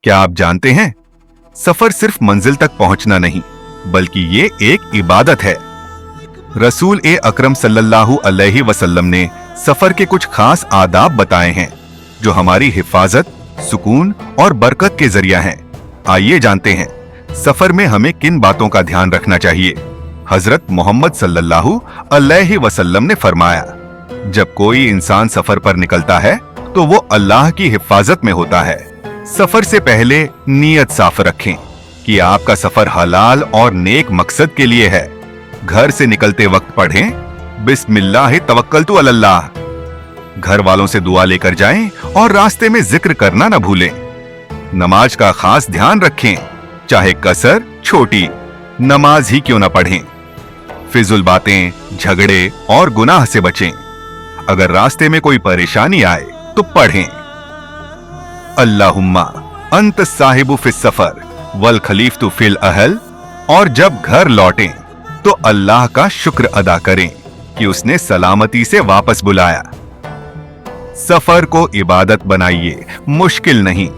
क्या आप जानते हैं, सफर सिर्फ मंजिल तक पहुंचना नहीं, बल्कि ये एक इबादत है। रसूल ए अकरम सल्लल्लाहु अलैहि वसल्लम ने सफर के कुछ खास आदाब बताए हैं, जो हमारी हिफाजत, सुकून और बरकत के जरिया हैं। आइए जानते हैं, सफर में हमें किन बातों का ध्यान रखना चाहिए। हजरत मोहम्मद सल्लल्लाहु अलैहि वसल्लम ने फरमाया, जब कोई इंसान सफर पर निकलता है तो वो अल्लाह की हिफाजत में होता है। सफर से पहले नीयत साफ रखें कि आपका सफर हलाल और नेक मकसद के लिए है। घर से निकलते वक्त पढ़ें, बिस्मिल्लाह तवक्कलतु अलल्लाह। घर वालों से दुआ लेकर जाएं और रास्ते में जिक्र करना न भूलें। नमाज का खास ध्यान रखें, चाहे कसर छोटी नमाज ही क्यों न पढ़ें। फिजुल बातें, झगड़े और गुनाह से बचें। अगर रास्ते में कोई परेशानी आए तो पढ़ें, अल्लाहुम्मा अंत साहिबु फिस सफर वल खलीफतु फिल अहल। और जब घर लौटें तो अल्लाह का शुक्र अदा करें कि उसने सलामती से वापस बुलाया। सफर को इबादत बनाइए, मुश्किल नहीं।